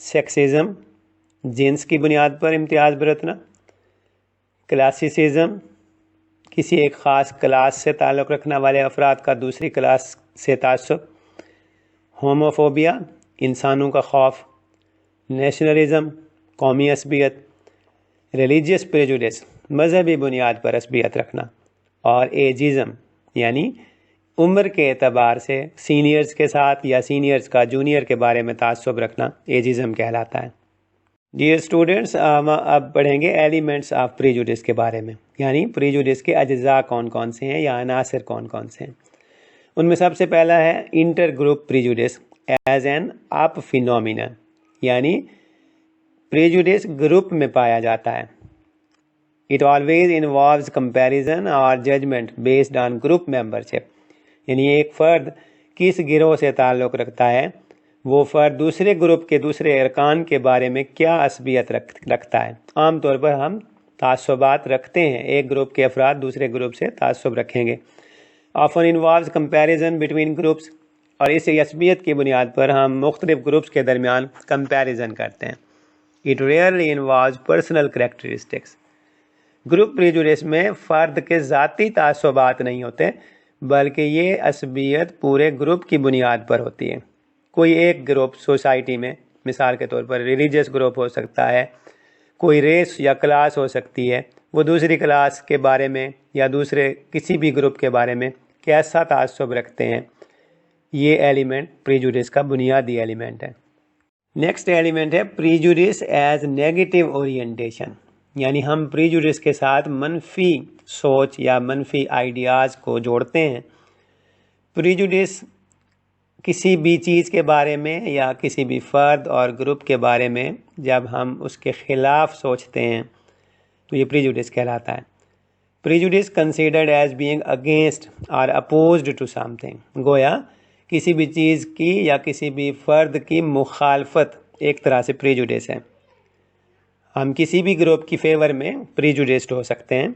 Sexism جنس کی بنیاد پر امتیاز برتنا، کلاسیسزم کسی ایک خاص کلاس سے تعلق رکھنے والے افراد کا دوسری کلاس سے تعصب، ہوموفوبیا انسانوں کا خوف، نیشنلزم قومی عصبیت، ریلیجیس پریجوڈس مذہبی بنیاد پر عصبیت رکھنا، اور ایجزم یعنی عمر کے اعتبار سے سینئرز کے ساتھ یا سینئرز کا جونیئر کے بارے میں تعصب رکھنا ایجزم کہلاتا ہے۔ ڈیئر اسٹوڈنٹس، اب پڑھیں گے ایلیمنٹس آف پریجوڈس کے بارے میں، یعنی پریجوڈس کے اجزاء کون کون سے ہیں یا عناصر کون کون سے ہیں۔ ان میں سب سے پہلا ہے inter group prejudice as an up phenomena, یعنی پریجوڈس گروپ میں پایا جاتا ہے۔ اٹ آلویز انوالوز کمپیریزن اور judgement based on group membership, یعنی ایک فرد کس گروہ سے تعلق رکھتا ہے، وہ فرد دوسرے گروپ کے دوسرے ارکان کے بارے میں کیا عصبیت رکھتا ہے۔ عام طور پر ہم تعصبات رکھتے ہیں، ایک گروپ کے افراد دوسرے گروپ سے تعصب رکھیں گے۔ Often involves comparison between groups, اور اس عصبیت کی بنیاد پر ہم مختلف گروپس کے درمیان کمپیریزن کرتے ہیں۔ It rarely involves personal characteristics. Group prejudice میں فرد کے ذاتی تعصبات نہیں ہوتے، بلکہ یہ عصبیت پورے گروپ کی بنیاد پر ہوتی ہے۔ کوئی ایک گروپ سوسائٹی میں، مثال کے طور پر ریلیجیس گروپ ہو سکتا ہے، کوئی ریس یا کلاس ہو سکتی ہے، وہ دوسری کلاس کے بارے میں یا دوسرے کسی بھی گروپ کے بارے میں کیسا تعصب رکھتے ہیں، یہ ایلیمنٹ پریجوڈس کا بنیادی ایلیمنٹ ہے۔ نیکسٹ ایلیمنٹ ہے پریجوڈس ایز نیگیٹو اورینٹیشن، یعنی ہم پریجوڈس کے ساتھ منفی سوچ یا منفی آئیڈیاز کو جوڑتے ہیں۔ پریجوڈس کسی بھی چیز کے بارے میں یا کسی بھی فرد اور گروپ کے بارے میں جب ہم اس کے خلاف سوچتے ہیں تو یہ پریجوڈس کہلاتا ہے۔ Prejudice considered as being against اور اپوزڈ ٹو سم تھنگ، گویا کسی بھی چیز کی یا کسی بھی فرد کی مخالفت ایک طرح سے پریجوڈس ہے۔ ہم کسی بھی گروپ کی فیور میں پریجوڈسڈ ہو سکتے ہیں۔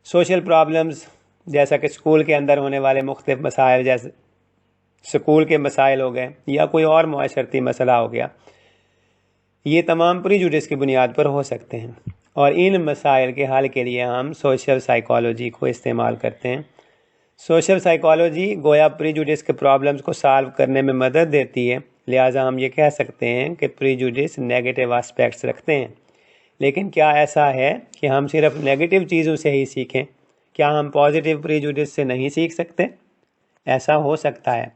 سوشل پرابلمز جیسا کہ اسکول کے اندر ہونے والے مختلف مسائل، جیسے سکول کے مسائل ہو گئے یا کوئی اور معاشرتی مسئلہ ہو گیا، یہ تمام پریجوڈس کی بنیاد پر ہو سکتے ہیں، اور ان مسائل کے حل کے لیے ہم سوشل سائیکالوجی کو استعمال کرتے ہیں۔ سوشل سائیکالوجی گویا پریجوڈس کے پرابلمز کو سالو کرنے میں مدد دیتی ہے، لہٰذا ہم یہ کہہ سکتے ہیں کہ پریجوڈس نیگیٹو آسپیکٹس رکھتے ہیں۔ لیکن کیا ایسا ہے کہ ہم صرف نیگیٹو چیزوں سے ہی سیکھیں؟ کیا ہم پازیٹیو پریجوڈس سے نہیں سیکھ سکتے؟ ایسا ہو سکتا ہے،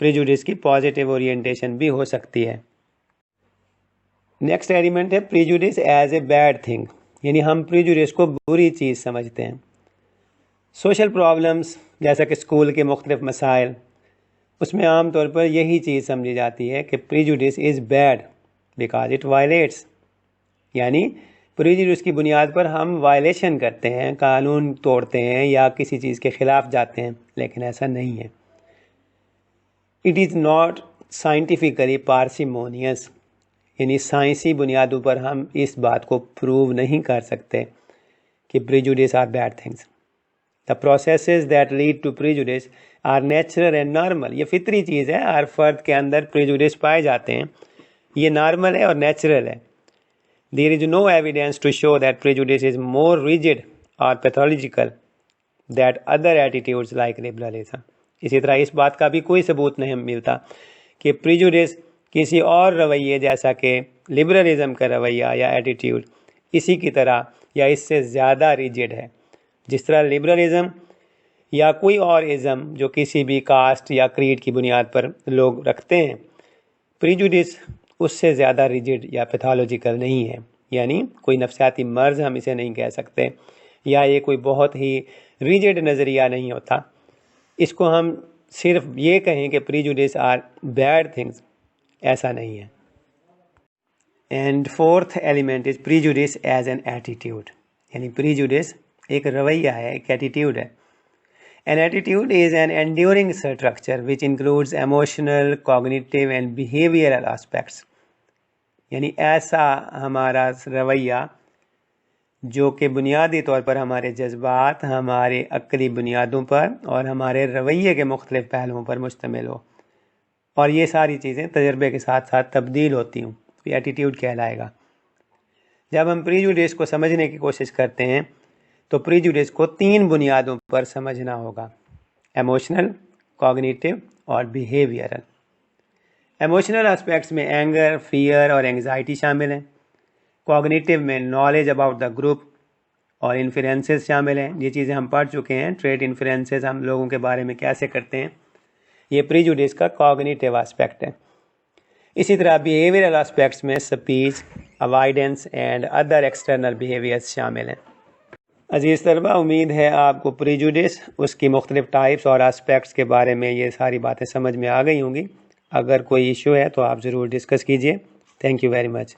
پریجوڈس کی پازیٹیو اورینٹیشن بھی ہو سکتی ہے۔ نیکسٹ ایلیمنٹ ہے prejudice as a bad thing, یعنی ہم پریجوڈس کو بری چیز سمجھتے ہیں۔ سوشل پرابلمز جیسا کہ اسکول کے مختلف مسائل، اس میں عام طور پر یہی چیز سمجھی جاتی ہے کہ prejudice is bad because it violates, یعنی پریجوڈس کی بنیاد پر ہم وائلیشن کرتے ہیں، قانون توڑتے ہیں یا کسی چیز کے خلاف جاتے ہیں، لیکن ایسا نہیں ہے۔ اٹ از ناٹ سائنٹیفکلی پارسیمونیس، یعنی سائنسی بنیادوں پر ہم اس بات کو پروو نہیں کر سکتے کہ prejudice are bad things. The processes that lead to prejudice are natural and normal، یہ فطری چیز ہے، ہر فرد کے اندر پریجوڈس پائے جاتے ہیں، یہ نارمل ہے اور نیچرل ہے۔ There is no evidence to show that prejudice is more rigid or pathological than other attitudes like liberalism۔ اسی طرح اس بات کا بھی کوئی ثبوت نہیں ملتا کہ پریجوڈس کسی اور رویے جیسا کہ لبرلزم کا رویہ یا ایٹیٹیوڈ اسی کی طرح یا اس سے زیادہ ریجڈ ہے۔ جس طرح لبرلزم یا کوئی اور ازم جو کسی بھی کاسٹ یا کریڈ کی بنیاد پر لوگ رکھتے ہیں، پریجوڈس اس سے زیادہ ریجڈ یا پیتھولوجیکل نہیں ہے، یعنی کوئی نفسیاتی مرض ہم اسے نہیں کہہ سکتے، یا یہ کوئی بہت ہی ریجڈ نظریہ نہیں ہوتا۔ اس کو ہم صرف یہ کہیں کہ پریجوڈس آر بیڈ تھنگس، ایسا نہیں ہے۔ And fourth element is prejudice as an attitude, یعنی پریجوڈس ایک رویہ ہے، ایک ایٹیٹیوڈ ہے۔ An attitude is an enduring structure which includes emotional, cognitive and behavioral aspects، یعنی ایسا ہمارا رویہ جو کہ بنیادی طور پر ہمارے جذبات، ہمارے عقلی بنیادوں پر اور ہمارے رویے کے مختلف پہلوؤں پر مشتمل ہو۔ اور یہ ساری چیزیں تجربے کے ساتھ ساتھ تبدیل ہوتی ہوں، یہ ایٹیٹیوڈ کہلائے گا۔ جب ہم پریجوڈیس کو سمجھنے کی کوشش کرتے ہیں تو پریجوڈیس کو 3 بنیادوں پر سمجھنا ہوگا: ایموشنل، کوگنیٹو اور بیہیویئرل۔ ایموشنل اسپیکٹس میں اینگر، فیئر اور اینگزائٹی شامل ہیں۔ کوگنیٹو میں نالج اباؤٹ دا گروپ اور انفرینسز شامل ہیں، یہ چیزیں ہم پڑھ چکے ہیں، ٹریٹ انفرینسز ہم لوگوں کے بارے میں کیسے کرتے ہیں، یہ پریجوڈیس کا کوگنیٹو اسپیکٹ ہے۔ اسی طرح بیہیویئرل اسپیکٹس میں speech, avoidance and other external behaviours شامل ہیں۔ عزیز طلبہ، امید ہے آپ کو پریجوڈیس، اس کی مختلف ٹائپس اور اسپیکٹس کے بارے میں یہ ساری باتیں سمجھ میں آ گئی ہوں گی۔ اگر کوئی ایشو ہے تو آپ ضرور ڈسکس کیجئے۔ Thank you very much.